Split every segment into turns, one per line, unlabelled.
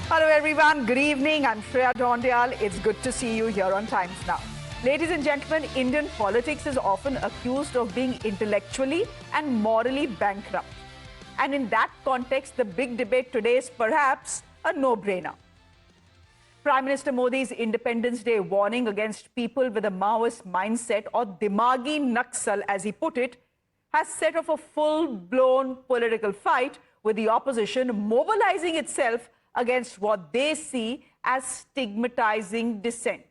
Hello everyone, good evening. I'm Shreya Dhoundial. It's good to see you here on Times Now. Ladies and gentlemen, Indian politics is often accused of being intellectually and morally bankrupt. And in that context, the big debate today is perhaps a no-brainer. Prime Minister Modi's Independence Day warning against people with a Maoist mindset, or Dimaagi Naxal as he put it, has set off a full-blown political fight with the opposition mobilizing itself against what they see as stigmatizing dissent.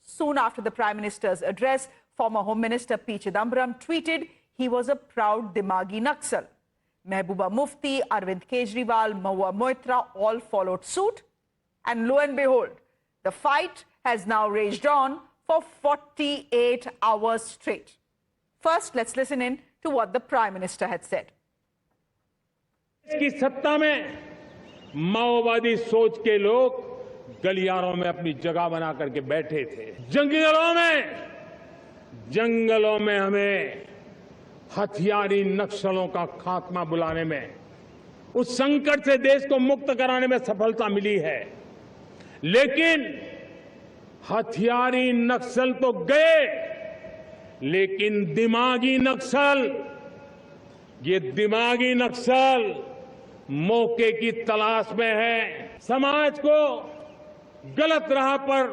Soon after the Prime Minister's address, former Home Minister P. Chidambaram tweeted he was a proud Dimaagi Naxal. Mehbooba Mufti, Arvind Kejriwal, Mahua Moitra all followed suit. And lo and behold, the fight has now raged on for 48 hours straight. First, let's listen in to what the Prime Minister had said.
इसकी सत्ता में माओवादी सोच के लोग गलियारों में अपनी जगह बना करके बैठे थे। जंगलों में हमें हथियारी नक्सलों का खात्मा बुलाने में, उस संकट से देश को मुक्त कराने में सफलता मिली है। लेकिन हथियारी नक्सल तो गए, लेकिन दिमागी नक्सल, ये दिमागी नक्सल मौके की तलाश में है। समाज को गलत राह पर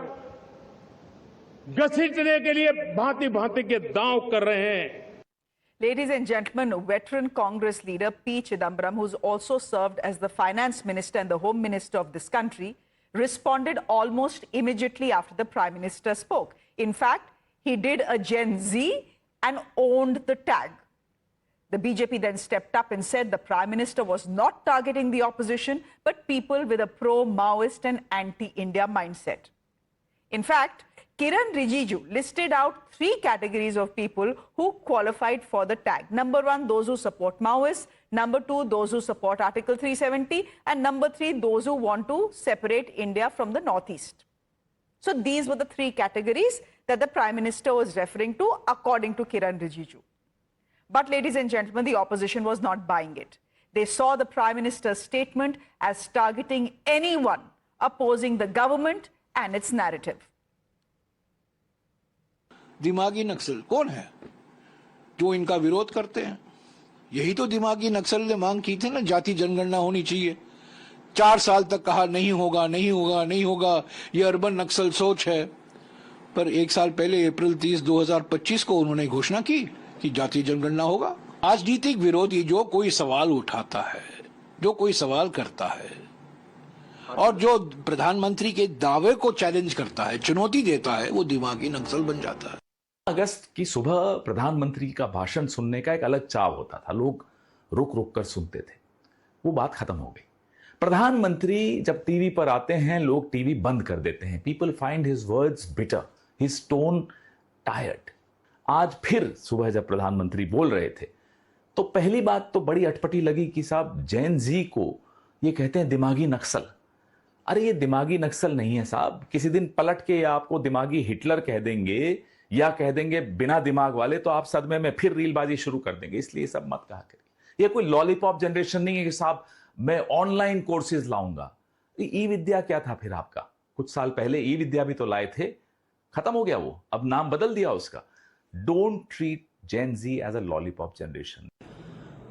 घसीटने के लिए भांति-भांति के दांव कर रहे हैं।
Ladies and gentlemen, veteran Congress leader P. Chidambaram, who's also served as the finance minister and the home minister of this country, responded almost immediately after the Prime Minister spoke. In fact, he did a Gen Z and owned the tag. The BJP then stepped up and said the Prime Minister was not targeting the opposition, but people with a pro-Maoist and anti-India mindset. In fact, Kiren Rijiju listed out 3 categories of people who qualified for the tag. Number 1, those who support Maoists. Number 2, those who support Article 370. And number 3, those who want to separate India from the Northeast. So these were the 3 categories that the Prime Minister was referring to, according to Kiren Rijiju. But ladies and gentlemen, the opposition was not buying it. They saw the Prime Minister's statement as targeting anyone opposing the government and its narrative.
दिमागी नक्सल कौन है जो इनका विरोध करते हैं? यही तो दिमागी नक्सल ने मांग की थी ना, जाति जनगणना होनी चाहिए। 4 साल तक कहा नहीं होगा, नहीं होगा, नहीं होगा, ये अर्बन नक्सल सोच है। पर 1 साल पहले अप्रैल 30, 2025 को उन्होंने घोषणा की कि जातीय जनगणना होगा। राजनीतिक विरोधी जो कोई सवाल उठाता है, जो कोई सवाल करता है और जो प्रधानमंत्री के दावे को चैलेंज करता है, चुनौती देता है, वो दिमागी नक्सल बन जाता है।
अगस्त की सुबह प्रधानमंत्री का भाषण सुनने का एक अलग चाव होता था। लोग रुक रुक कर सुनते थे। वो बात खत्म हो गई। प्रधानमंत्री जब टीवी पर आते हैं, लोग टीवी बंद कर देते हैं। People find his words bitter, his tone tired. आज फिर सुबह जब प्रधानमंत्री बोल रहे थे तो पहली बात तो बड़ी अटपटी लगी कि साहब जेन जी को ये कहते हैं दिमागी नक्सल। अरे ये दिमागी नक्सल नहीं है साहब। किसी दिन पलट के आपको दिमागी हिटलर कह देंगे या कह देंगे बिना दिमाग वाले, तो आप सदमे में फिर रीलबाजी शुरू कर देंगे। इसलिए सब मत कहा करिए। ये कोई लॉलीपॉप जनरेशन नहीं है कि साहब मैं ऑनलाइन कोर्सेज लाऊंगा। ई विद्या क्या था फिर आपका? कुछ साल पहले ई विद्या भी तो लाए थे, खत्म हो गया वो, अब नाम बदल दिया उसका। Don't treat Gen Z as a lollipop generation.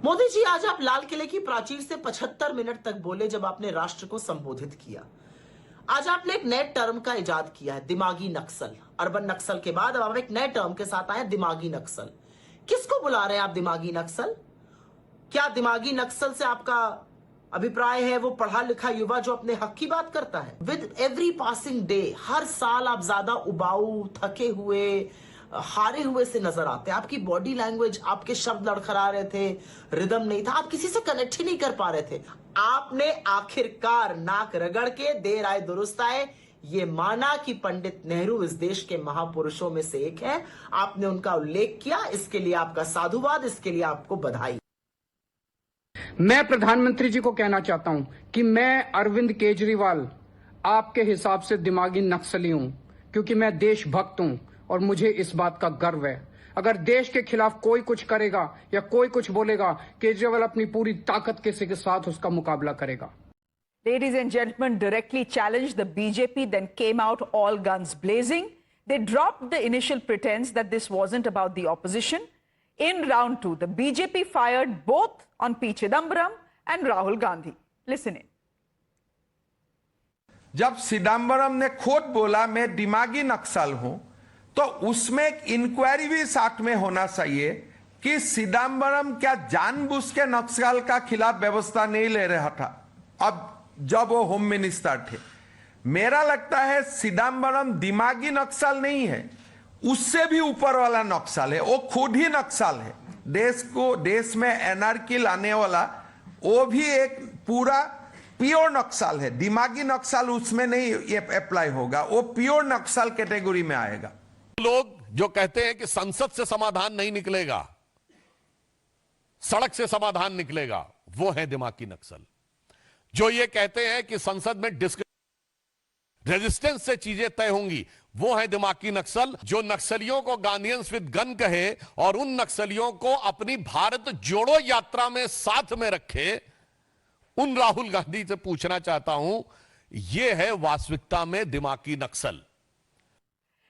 Modi ji, आज आप लाल किले की प्राचीर से 75 मिनट तक बोले जब आपने राष्ट्र को संबोधित किया। आज आपने एक नए टर्म का इजाद किया है, दिमागी नक्सल। अर्बन नक्सल के बाद अब आप एक नए टर्म के साथ आए, दिमागी नक्सल। किसको बुला रहे हैं आप दिमागी नक्सल? क्या दिमागी नक्सल से आपका अभिप्राय है वो पढ़ा लिखा युवा जो अपने हक की बात करता है? विद एवरी पासिंग डे, हर साल आप ज्यादा उबाऊ, थके हुए, हारे हुए से नजर आते हैं। आपकी बॉडी लैंग्वेज, आपके शब्द लड़खड़ा रहे थे, रिदम नहीं था, आप किसी से कनेक्ट ही नहीं कर पा रहे थे। आपने आखिरकार नाक रगड़ के देर आए दुरुस्त आए ये माना कि पंडित नेहरू इस देश के महापुरुषों में से एक है। आपने उनका उल्लेख किया, इसके लिए आपका साधुवाद, इसके लिए आपको बधाई।
मैं प्रधानमंत्री जी को कहना चाहता हूं कि मैं अरविंद केजरीवाल आपके हिसाब से दिमागी नक्सली हूं, क्योंकि मैं देशभक्त हूं और मुझे इस बात का गर्व है। अगर देश के खिलाफ कोई कुछ करेगा या कोई कुछ बोलेगा, केजरीवाल अपनी पूरी ताकत के साथ उसका मुकाबला करेगा।
Ladies and gentlemen, directly challenged, the BJP then came out all guns blazing. They dropped the initial pretense that this wasn't about the opposition. In round 2, the BJP fired both on P. Chidambaram and Rahul Gandhi. Listen in.
जब चिदम्बरम ने खुद बोला मैं दिमागी नक्सल हूं, तो उसमें एक इंक्वायरी भी साथ में होना चाहिए कि चिदम्बरम क्या जानबूझ के नक्सल का खिलाफ व्यवस्था नहीं ले रहा था अब जब वो होम मिनिस्टर थे। मेरा लगता है चिदम्बरम दिमागी नक्सल नहीं है, उससे भी ऊपर वाला नक्सल है, वो खुद ही नक्सल है। देश में एनार्की लाने वाला वो भी एक पूरा प्योर नक्सल है। दिमागी नक्सल उसमें नहीं ये अप्लाई होगा, वो प्योर नक्सल कैटेगरी में आएगा।
लोग जो कहते हैं कि संसद से समाधान नहीं निकलेगा, सड़क से समाधान निकलेगा, वो है दिमागी नक्सल। जो ये कहते हैं कि संसद में रेजिस्टेंस से चीजें तय होंगी, वो है दिमागी नक्सल। जो नक्सलियों को गांधीयंस विद गन कहे और उन नक्सलियों को अपनी भारत जोड़ो यात्रा में साथ में रखे, उन राहुल गांधी से पूछना चाहता हूं, यह है वास्तविकता में दिमागी नक्सल।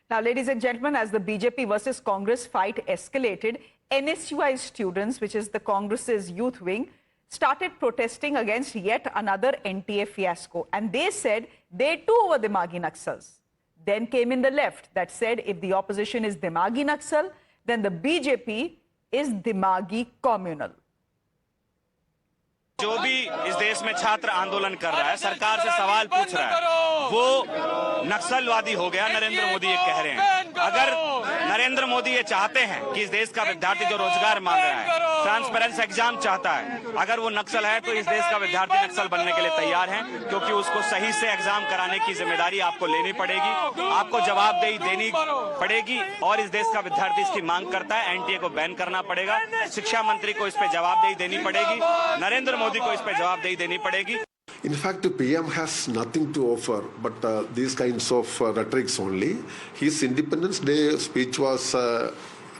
Now, ladies and gentlemen, as the BJP versus Congress fight escalated, NSUI students, which is the Congress's youth wing, started protesting against yet another NTA fiasco. And they said they too were Dimagi Naxals. Then came in the left that said if the opposition is Dimagi Naxal, then the BJP is Dimagi communal.
जो भी इस देश में छात्र आंदोलन कर रहा है, सरकार से सवाल पूछ रहा है, वो नक्सलवादी हो गया। नरेंद्र मोदी ये कह रहे हैं। अगर नरेंद्र मोदी ये चाहते हैं कि इस देश का विद्यार्थी जो रोजगार मांग रहा है, ट्रांसपेरेंस एग्जाम चाहता है, अगर वो नक्सल है तो इस देश का विद्यार्थी नक्सल बनने के लिए तैयार है, क्योंकि उसको सही से एग्जाम कराने की जिम्मेदारी आपको लेनी पड़ेगी, आपको जवाबदेही देनी पड़ेगी। और इस देश का विद्यार्थी इसकी मांग करता है, एनटीए को बैन करना पड़ेगा, शिक्षा मंत्री को इस पर जवाबदेही देनी पड़ेगी, नरेंद्र मोदी को इस पर जवाबदेही देनी पड़ेगी।
In fact, PM has nothing to offer but these kinds of rhetorics only. His Independence Day speech was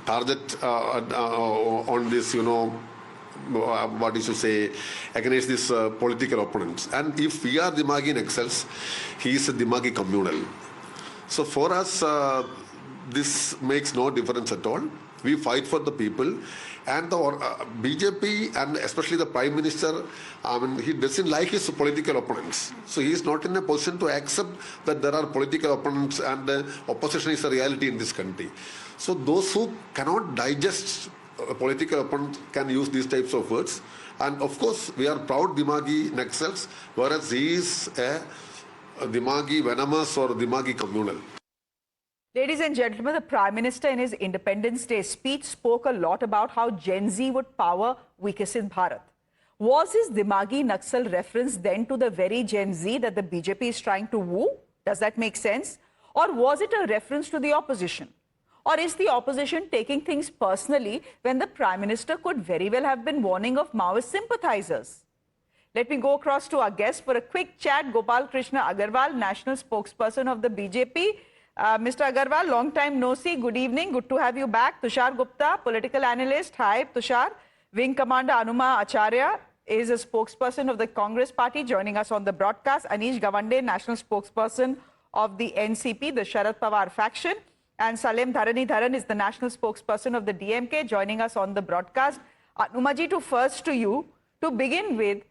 target on this, what you should say, against these political opponents. And if we are Dimagi Naxals, he is a Dimagi communal. So for us, this makes no difference at all. We fight for the people. And the BJP and especially the Prime Minister, he doesn't like his political opponents. So he is not in a position to accept that there are political opponents and opposition is a reality in this country. So those who cannot digest political opponents can use these types of words. And of course, we are proud Dimagi Naxals, whereas he is a Dimagi venomous or Dimagi communal.
Ladies and gentlemen, the Prime Minister in his Independence Day speech spoke a lot about how Gen Z would power Viksit Bharat. Was his Dimagi Naxal reference then to the very Gen Z that the BJP is trying to woo? Does that make sense? Or was it a reference to the opposition? Or is the opposition taking things personally when the Prime Minister could very well have been warning of Maoist sympathizers? Let me go across to our guest for a quick chat. Gopal Krishna Agarwal, National Spokesperson of the BJP. Mr. Agarwal, long time no see. Good evening. Good to have you back. Tushar Gupta, political analyst. Hi, Tushar. Wing Commander Anuma Acharya is a spokesperson of the Congress Party joining us on the broadcast. Anish Gawande, national spokesperson of the NCP, the Sharad Pawar faction. And Salem Dharan is the national spokesperson of the DMK joining us on the broadcast. Anumaji, to you, to begin with,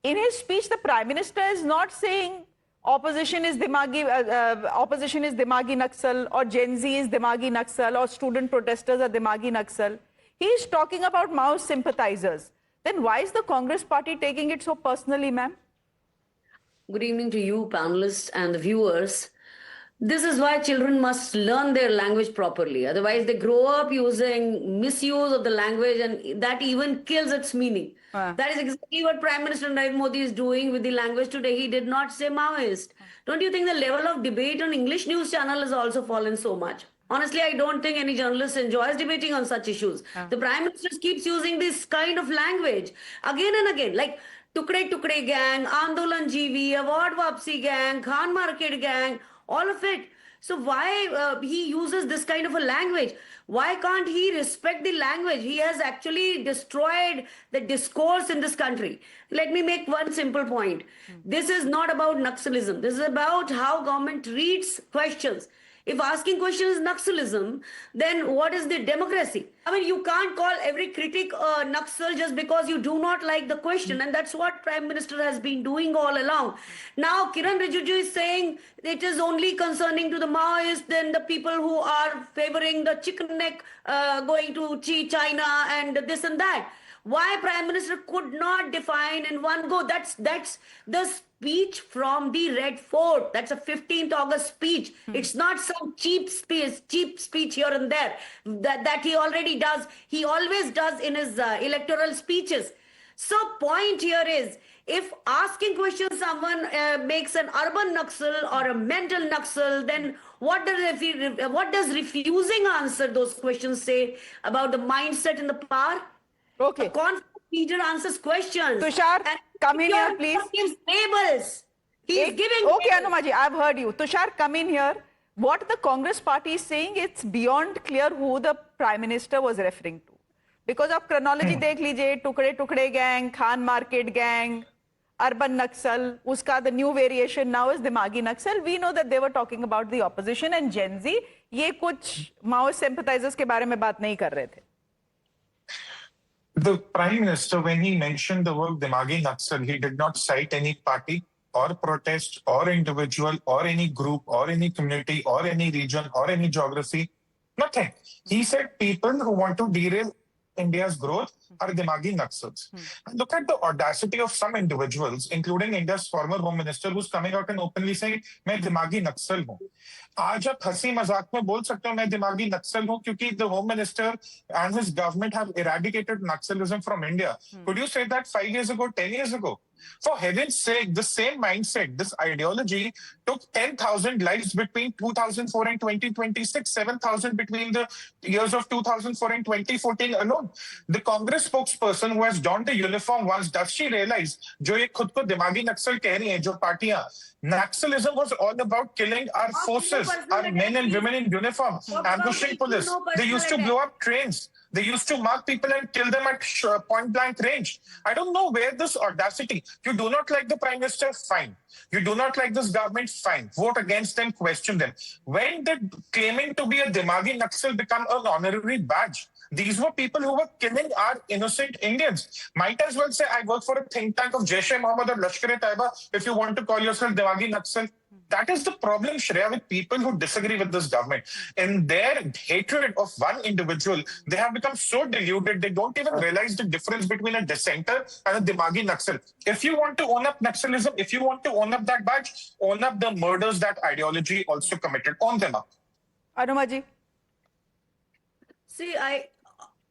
in his speech, the Prime Minister is not saying opposition is Dimagi Naxal or Gen Z is Dimagi Naxal or student protesters are Dimagi Naxal. He is talking about Maoist sympathizers. Then why is the Congress Party taking it so personally, ma'am?
Good evening to you, panelists and the viewers. This is why children must learn their language properly. Otherwise, they grow up using misuse of the language and that even kills its meaning. That is exactly what Prime Minister Narendra Modi is doing with the language today. He did not say Maoist. Don't you think the level of debate on English news channel has also fallen so much? Honestly, I don't think any journalist enjoys debating on such issues. The Prime Minister keeps using this kind of language again and again, like Tukde Tukde gang, Andolan GV, Award Wapsi gang, Khan Market gang, all of it. So why he uses this kind of a language? Why can't he respect the language? He has actually destroyed the discourse in this country. Let me make one simple point. This is not about Naxalism. This is about how government reads questions. If asking questions is Naxalism, then what is the democracy? I mean, you can't call every critic Naxal just because you do not like the question. And that's what Prime Minister has been doing all along. Now, Kiren Rijiju is saying it is only concerning to the Maoists, then the people who are favoring the chicken neck going to China and this and that. Why Prime Minister could not define in one go? That's the speech from the Red Fort. That's a 15th August speech. It's not some cheap speech here and there that he already does. He always does in his electoral speeches. So point here is, if asking questions someone makes an urban Naxal or a mental Naxal, then what does refusing answer those questions say about the mindset and the power?
Okay.
A conflict leader answers questions.
Tushar,
and
come in here, please.
He gives labels. He is giving
Okay,
labels.
Anumaji, I've heard you. Tushar, come in here. What the Congress party is saying, it's beyond clear who the Prime Minister was referring to. Because of chronology, dekh lijiye, Tukde gang, Khan Market gang, Urban Naxal, uska the new variation now is Dimaagi Naxal. We know that they were talking about the opposition and Gen Z. Ye kuch Maoist sympathizers ke baare mein baat nahi kar rahe the.
The Prime Minister, when he mentioned the word Dimaagi Naxal, he did not cite any party or protest or individual or any group or any community or any region or any geography. Nothing. He said people who want to derail India's growth are Dimaagi Naxals. And look at the audacity of some individuals, including India's former Home Minister, who's coming out and openly saying, मैं दिमागी नक्सल हूँ. आज आप हंसी मजाक में बोल सकते हो मैं दिमागी नक्सल हूँ क्योंकि the Home Minister and his government have eradicated Naxalism from India. Could you say that 5 years ago, 10 years ago? For heaven's sake, the same mindset, this ideology took 10,000 lives between 2004 and 2026, 7,000 between the years of 2004 and 2014 alone. The Congress spokesperson who has donned the uniform once, does she realize, जो ये खुद को दिमागी नक्सल कह रही हैं, जो पार्टियां, Naxalism was all about killing our forces, our men and women in uniform, ambushing police. They used to blow up trains. They used to mark people and kill them at point blank range. I don't know where this audacity. You do not like the Prime Minister? Fine. You do not like this government? Fine. Vote against them, question them. When did claiming to be a Dimagi Naxal become an honorary badge? These were people who were killing our innocent Indians. Might as well say, I work for a think tank of Jaish-e-Mohammed or Lashkar-e-Taiba if you want to call yourself Dimagi Naxal. That is the problem, Shreya, with people who disagree with this government. In their hatred of one individual, they have become so deluded, they don't even realize the difference between a dissenter and a Dimagi Naxal. If you want to own up Naxalism, if you want to own up that badge, own up the murders that ideology also committed. Own them up.
Anumaji.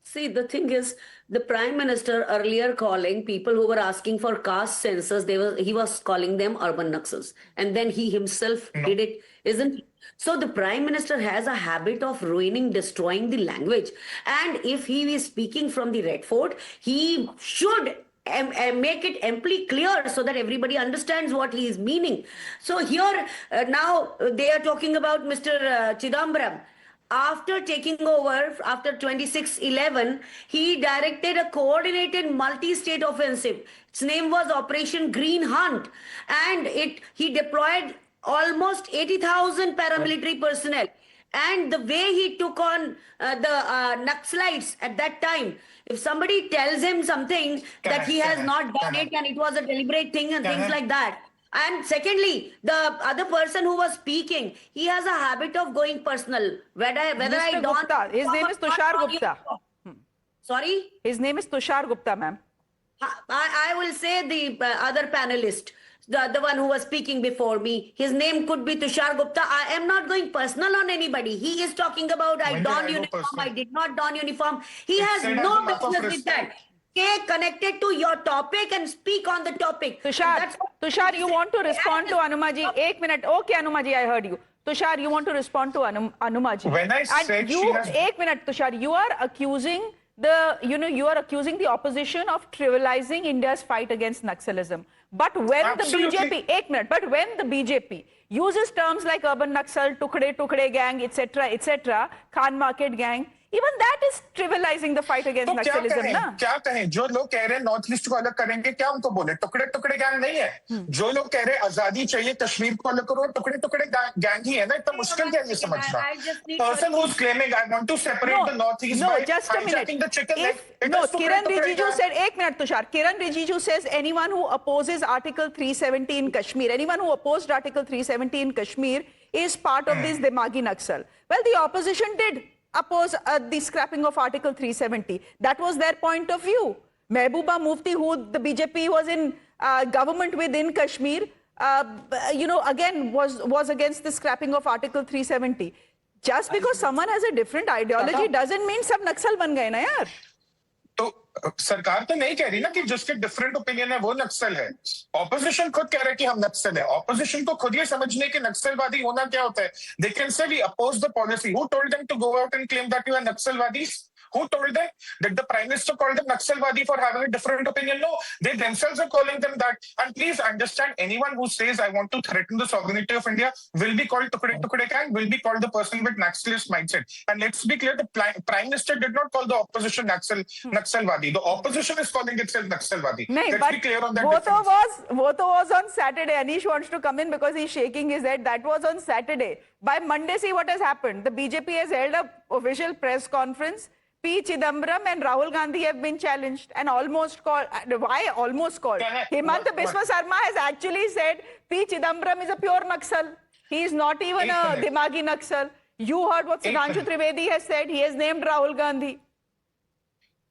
See, the thing is, the Prime Minister earlier calling people who were asking for caste census, he was calling them urban Naxals. And then he himself did it, isn't he? So the Prime Minister has a habit of ruining, destroying the language. And if he is speaking from the Red Fort, he should make it amply clear so that everybody understands what he is meaning. So here, now they are talking about Mr. Chidambaram. After taking over, after 26/11, he directed a coordinated multi-state offensive. Its name was Operation Green Hunt. And he deployed almost 80,000 paramilitary personnel. And the way he took on the Naxalites at that time, if somebody tells him something that he has not done it and it was a deliberate thing and things like that. And secondly, the other person who was speaking, he has a habit of going personal. Whether I don't...
Gupta. His name is Tushar Gupta.
Sorry?
His name is Tushar Gupta, ma'am.
I will say the other panelist, the one who was speaking before me, his name could be Tushar Gupta. I am not going personal on anybody. He is talking about I donned uniform, I did not don uniform. He has no business with that. Stay connected to your topic and speak on the topic.
Tushar, you want to respond to Anumaji? 1 minute. Okay, Anumaji, I heard you. Tushar, you want to respond to Anumaji?
When I said
you, 1 minute, Tushar, you are accusing you are accusing the opposition of trivializing India's fight against Naxalism. But when
Absolutely.
but when the BJP uses terms like urban Naxal, Tukde gang, etc., Khan Market gang, even that is trivializing the fight against
तो क्या
Naxalism,
कहें,
ना?
क्या कहें? जो लोग कह रहे हैं नॉर्थ ईस्ट को अलग करेंगे, क्या उनको बोले? टुकड़े टुकड़े गैंग नहीं है। जो लोग कह रहे हैं आजादी चाहिए, कश्मीर को अलग करो, टुकड़े टुकड़े गैंग ही है ना। इतना मुश्किल क्या है ये समझना? Person who's claiming I want to separate the north east by
just a minute.
hijacking the chicken leg.
Kiren Rijiju said, एक minute Tushar, Kiren Rijiju says anyone who opposes Article 370 in Kashmir, anyone who opposed Article 370 in Kashmir is part of this Dimaagi Naxal. Well, the opposition did oppose the scrapping of Article 370. That was their point of view. Mehbooba Mufti, who the BJP was in government with in Kashmir, again was against the scrapping of Article 370. Just because someone has a different ideology doesn't mean सब नक्सल बन गए ना यार.
तो सरकार तो नहीं कह रही ना कि जिसके डिफरेंट ओपिनियन है वो नक्सल है. ऑपोजिशन खुद कह रहा है कि हम नक्सल है. ऑपोजिशन को खुद ये समझने कि नक्सलवादी होना क्या होता है. They can say we oppose the policy. Who told them to go out and claim that you are Naxalwadis? Who told them? Did the Prime Minister call them Naxalwadi for having a different opinion? No, they themselves are calling them that. And please understand, anyone who says I want to threaten the sovereignty of India will be called Tukde gang, will be called the person with Naxalist mindset. And let's be clear, the Prime Minister did not call the opposition Naxalwadi. The opposition is calling itself Naxalwadi. Let's be clear on that.
Voto was on Saturday. Anish wants to come in because he's shaking his head. That was on Saturday. By Monday, see what has happened. The BJP has held an official press conference. P. Chidambaram and Rahul Gandhi have been challenged and almost called. Why almost called? Hemanta Biswa Sarma has actually said P. Chidambaram is a pure Naxal. He is not even a Dimagi Naxal. You heard what Sudhanshu Trivedi has said. He has named Rahul Gandhi.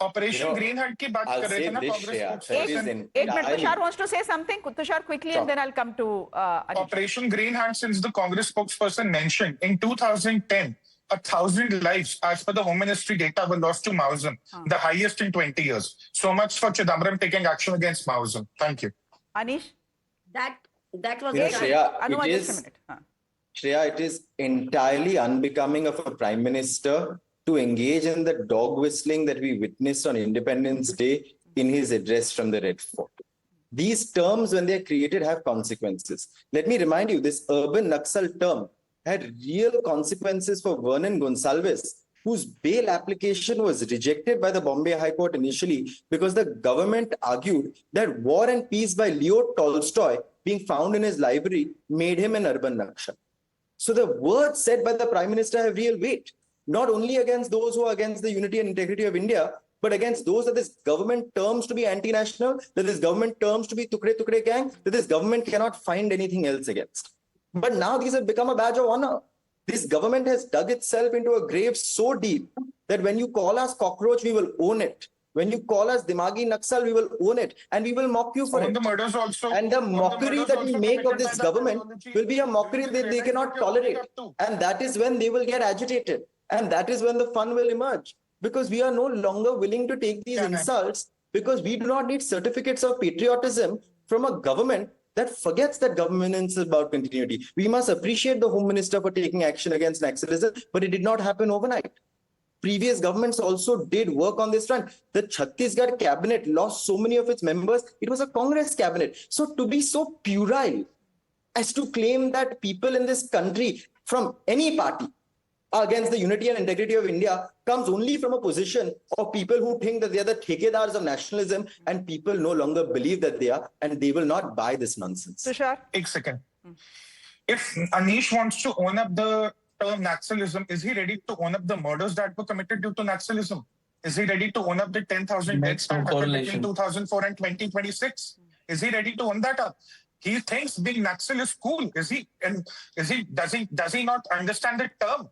Operation Green Hunt की बात कर रहे थे ना कांग्रेस.
एक minute, Tushar wants to say something. Tushar, quickly, and then I'll come to Anish.
Operation Green Hunt, since the Congress spokesperson mentioned, in 2010, 1,000 lives, as per the Home Ministry data, were lost to Maoism, the highest in 20 years. So much for Chidambaram taking action against Maoism. Thank you.
Anish?
That was
Shreya, it is entirely unbecoming of a Prime Minister to engage in the dog whistling that we witnessed on Independence Day in his address from the Red Fort. These terms, when they're created, have consequences. Let me remind you, this urban Naxal term had real consequences for Vernon Gonsalves, whose bail application was rejected by the Bombay High Court initially because the government argued that War and Peace by Leo Tolstoy, being found in his library, made him an urban Naxal. So the words said by the Prime Minister have real weight, not only against those who are against the unity and integrity of India, but against those that this government terms to be anti-national, that this government terms to be Tukde gang, that this government cannot find anything else against. But now these have become a badge of honor. This government has dug itself into a grave so deep that when you call us cockroach, we will own it. When you call us Dimagi Naxal, we will own it. And we will mock you for it.
The murders also,
and the mockery that we make of this government will be a mockery that they cannot tolerate. And that is when they will get agitated. And that is when the fun will emerge. Because we are no longer willing to take these insults, because we do not need certificates of patriotism from a government that forgets that governance is about continuity. We must appreciate the Home Minister for taking action against Naxalism, but it did not happen overnight. Previous governments also did work on this front. The Chhattisgarh cabinet lost so many of its members. It was a Congress cabinet. So to be so puerile as to claim that people in this country from any party are against the unity and integrity of India comes only from a position of people who think that they are the thekedars of nationalism, and people no longer believe that they are, and they will not buy this nonsense.
Tushar?
One second. If Anish wants to own up the term Naxalism, is he ready to own up the murders that were committed due to Naxalism? Is he ready to own up the 10,000 deaths that happened between 2004 and 2026? Is he ready to own that up? He thinks being Naxal is cool. Does he not understand the term?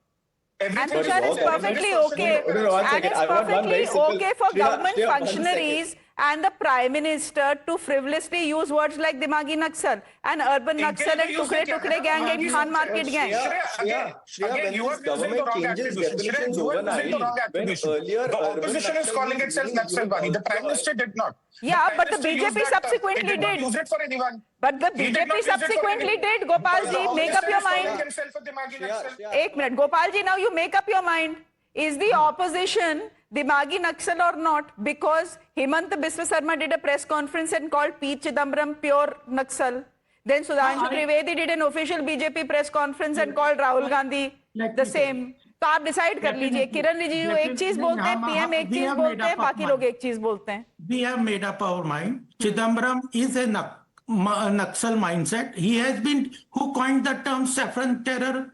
And Tushar, is perfectly okay. And it's perfectly okay for government functionaries and the Prime Minister to frivolously use words like Dimagi Naxal and urban Naxal and Tukde gang and Khan Market gang.
Shreya, when this government changes definitions overnight, when earlier
the opposition is calling itself Naxalwadi, the Prime Minister did not.
Yeah, but the BJP subsequently did.
Use it for anyone.
But the BJP subsequently did. Gopalji, make up your mind.
Himself a Dimagi Naxal.
Ek minute, Gopalji, now you make up your mind. Is the opposition Dimagi Naxal or not, because Hemant Biswa Sarma did a press conference and called P. Chidambaram pure Naxal. Then Sudhanshu Trivedi did an official BJP press conference and called Rahul Gandhi the same. तो आप decide कर लीजिए किरण रिजिजू एक चीज बोलते हैं, PM एक चीज बोलते हैं, बाकी लोग एक चीज बोलते हैं.
We have made up our mind. Chidambaram is a Naxal mindset. He has been who coined the term saffron terror.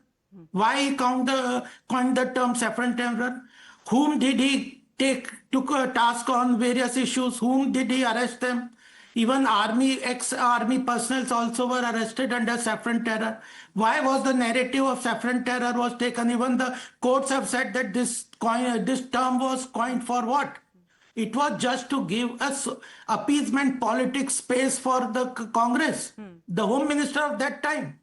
Why he coined the term saffron terror? Whom did he took a task on various issues? Whom did he arrest them? Even ex-army personnel also were arrested under saffron terror. Why was the narrative of saffron terror was taken? Even the courts have said that this term was coined for what? It was just to give us appeasement politics space for the Congress, the Home Minister of that time.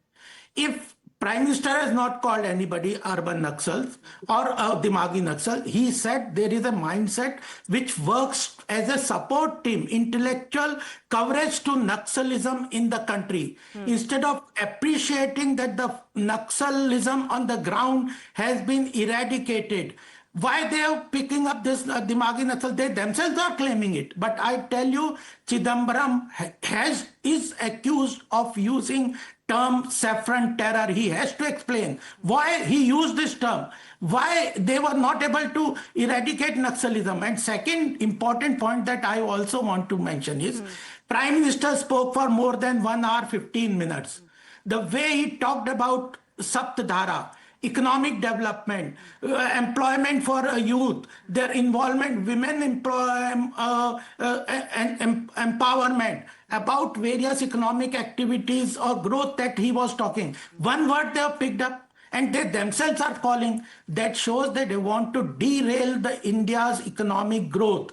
If Prime Minister has not called anybody urban Naxals or Dimaagi Naxal, he said there is a mindset which works as a support team, intellectual coverage to Naxalism in the country. Instead of appreciating that the Naxalism on the ground has been eradicated, why they are picking up this Dimaagi Naxal? They themselves are claiming it. But I tell you, Chidambaram is accused of using term saffron terror. He has to explain why he used this term, why they were not able to eradicate Naxalism. And second important point that I also want to mention is Prime Minister spoke for more than 1 hour, 15 minutes. The way he talked about Saptadhara, economic development, employment for youth, their involvement, women empowerment, about various economic activities or growth that he was talking. One word they have picked up and they themselves are calling. That shows that they want to derail the India's economic growth.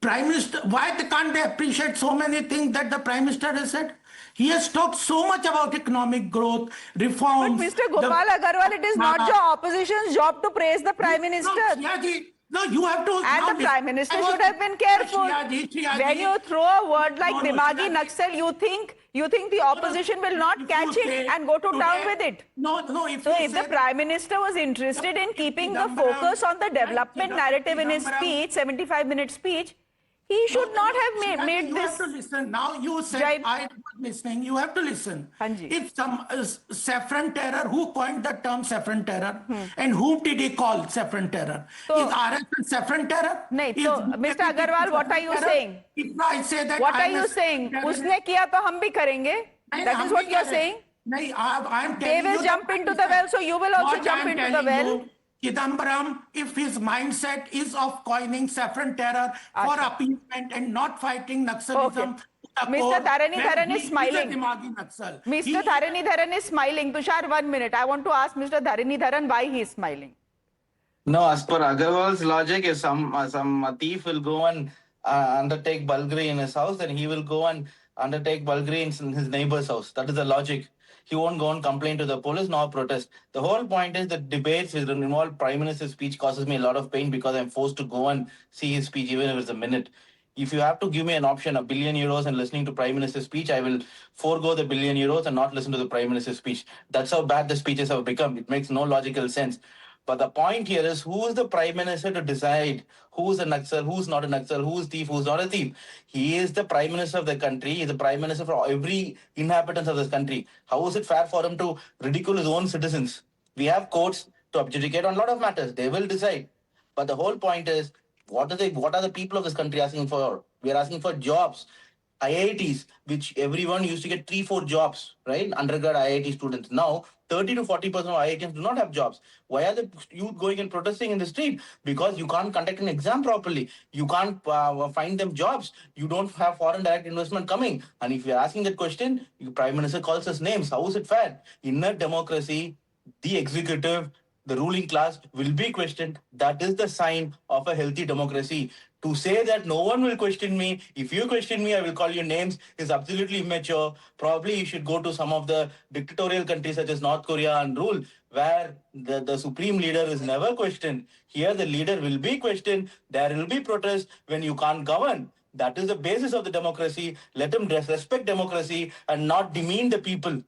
Prime Minister, why can't they appreciate so many things that the Prime Minister has said? He has talked so much about economic growth, reforms.
But Mr. Gopal Agarwal, it is not the opposition's job to praise the Prime Minister.
No, you have to.
And the Prime Minister should have been careful. When you throw a word like Dimagi Naxal, you think the opposition will not catch it and go to town with it. So if the Prime Minister was interested in keeping the focus on the development narrative in his speech, 75-minute speech, he should not have made this.
You have to listen. Now you said I was listening. You have to listen. If some saffron terror, who coined the term saffron terror, and whom did he call saffron terror?
So,
is RSS saffron terror?
No, so Mr. Agarwal, what are you saying?
If I say that,
what are you saying? Usne kiya to hum bhi karenge. That is what you are saying. They will jump into the well, so you will also jump into the well.
Chidambaram, if his mindset is of coining saffron terror for appeasement and not fighting Naxalism,
Mr. Dharanidharan is smiling. Mr. Dharanidharan is smiling. Tushar, 1 minute. I want to ask Mr. Dharanidharan why he is smiling.
No, as per Agarwal's logic, if some thief will go and undertake bulgari in his house, then he will go and undertake bulgari in his neighbor's house. That is the logic. He won't go and complain to the police nor protest. The whole point is that debates which involve Prime Minister's speech causes me a lot of pain because I'm forced to go and see his speech even if it's a minute. If you have to give me an option, €1 billion and listening to Prime Minister's speech, I will forego the €1 billion and not listen to the Prime Minister's speech. That's how bad the speeches have become. It makes no logical sense. But the point here is, who is the Prime Minister to decide who's a Naxal, who's not a Naxal, who's thief, who's not a thief? He is the Prime Minister of the country. He's the Prime Minister for every inhabitant of this country. How is it fair for him to ridicule his own citizens? We have courts to adjudicate on a lot of matters. They will decide. But the whole point is, what are the people of this country asking for? We are asking for jobs. IITs, which everyone used to get 3-4 jobs, right? Undergrad IIT students. Now, 30 to 40% of IITs do not have jobs. Why are the youth going and protesting in the street? Because you can't conduct an exam properly. You can't find them jobs. You don't have foreign direct investment coming. And if you're asking that question, the Prime Minister calls us names. How is it fair? In a democracy, the executive, the ruling class will be questioned. That is the sign of a healthy democracy. To say that no one will question me, if you question me, I will call you names, is absolutely immature. Probably you should go to some of the dictatorial countries such as North Korea and rule, where the supreme leader is never questioned. Here the leader will be questioned. There will be protests when you can't govern. That is the basis of the democracy. Let them respect democracy and not demean the people.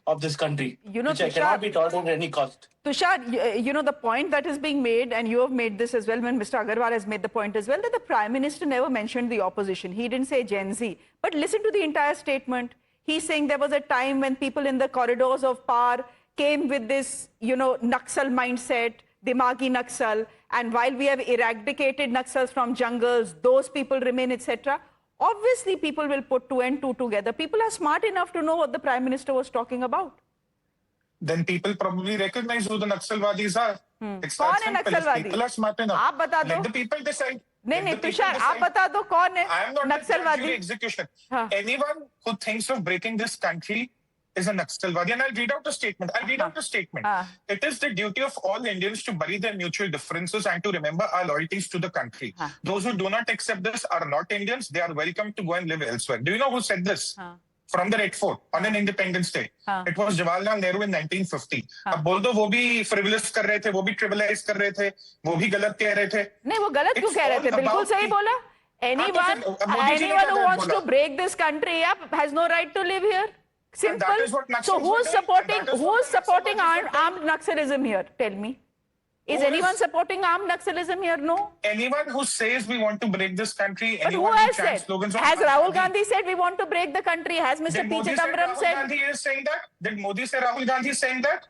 of this country,
You know,
which I
Tushar,
cannot be tolerated at any cost.
Tushar, you know, the point that is being made, and you have made this as well, when Mr. Agarwal has made the point as well, that the Prime Minister never mentioned the opposition. He didn't say Gen Z. But listen to the entire statement. He's saying there was a time when people in the corridors of power came with this, you know, Naxal mindset, Dimaagi Naxal, and while we have eradicated Naxals from jungles, those people remain, etc. Obviously, people will put two and two together. People are smart enough to know what the Prime Minister was talking about.
Then people probably recognize who the Naxalwadis are. It's that simple. If people are smart enough, let the people decide.
नहीं तुषार आप बता दो कौन है
I am not
नक्सलवादी
execution. Anyone who thinks of breaking this country is a Naxalwadi. And I'll read out a statement. It is the duty of all Indians to bury their mutual differences and to remember our loyalties to the country. Those who do not accept this are not Indians. They are welcome to go and live elsewhere. Do you know who said this? From the Red Fort on an Independence Day. It was Jawaharlal Nehru in 1950. अब बोल दो वो भी frivolous कर रहे थे, वो भी trivialize कर रहे थे, वो भी गलत कह रहे थे.
नहीं वो गलत क्यों कह रहे थे? बिल्कुल सही बोला. Anyone who wants to break this country up has no right to live here. Simple. So who's supporting armed Naxalism here? Tell me. Is anyone supporting armed Naxalism here? No.
Anyone who says we want to break this country,
but who has said? Has Rahul Gandhi said we want to break the country? Has Mr. P. Chidambaram said?
Rahul Gandhi is saying that? Did Modi say Rahul Gandhi is saying that?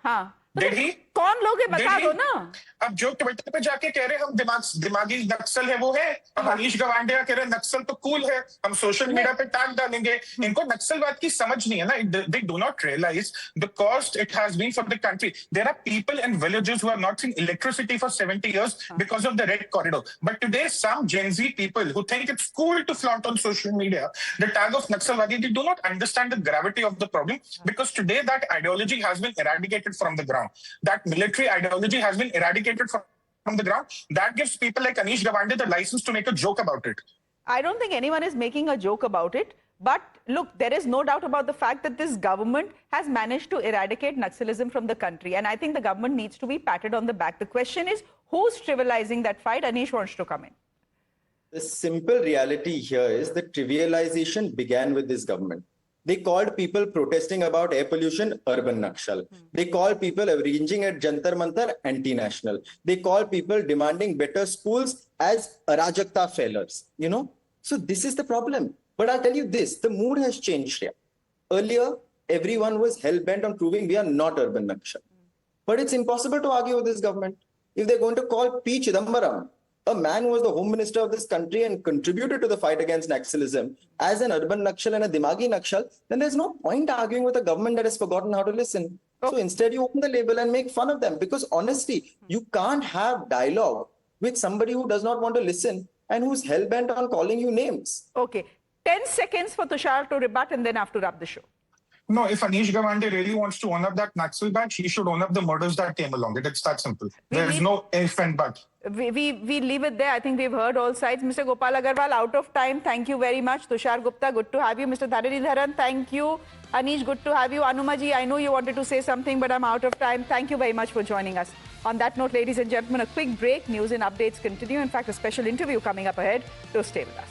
Did he?
कौन लोग है बता दो ना.
अब जो Twitter पे जाके कह रहे हम दिमागी नक्सल है वो है. अब अनीश गवांडिया कह रहे नक्सल तो कूल है. हम सोशल मीडिया पे टैग डालेंगे. इनको नक्सलवाद की समझ नहीं है ना. They do not realize the cost it has been for the country. There are people in villages who have not seen electricity for 70 years because of the Red Corridor. But today some Gen Z people who think it's cool to flaunt on social media the tag of Naxalwadi, they do not understand the gravity of the problem because today that ideology has been eradicated from the ground. That military ideology has been eradicated from the ground. That gives people like Anish Gawande the license to make a joke about it.
I don't think anyone is making a joke about it. But look, there is no doubt about the fact that this government has managed to eradicate Naxalism from the country. And I think the government needs to be patted on the back. The question is, who's trivializing that fight? Anish wants to come in.
The simple reality here is that trivialization began with this government. They called people protesting about air pollution urban Naxal. They called people arranging at Jantar Mantar anti-national. They called people demanding better schools as Arajakta failures. You know? So this is the problem. But I'll tell you this, the mood has changed here. Earlier, everyone was hell-bent on proving we are not urban Naxal. But it's impossible to argue with this government. If they're going to call P. Chidambaram, a man who was the home minister of this country and contributed to the fight against Naxalism, as an urban Naxal and a Dimagi Naxal, then there's no point arguing with a government that has forgotten how to listen. So instead you open the label and make fun of them because honestly, you can't have dialogue with somebody who does not want to listen and who's hell-bent on calling you names.
Okay. 10 seconds for Tushar to rebut and then I have to wrap the show.
No, if Anish Gawande really wants to own up that Naxal batch, he should own up the murders that came along. It's that simple. There's no if and but.
We leave it there. I think we've heard all sides. Mr. Gopal Agarwal, out of time. Thank you very much. Tushar Gupta, good to have you. Mr. Dharanidharan, thank you. Anish, good to have you. Anumaji, I know you wanted to say something, but I'm out of time. Thank you very much for joining us. On that note, ladies and gentlemen, a quick break. News and updates continue. In fact, a special interview coming up ahead. So stay with us.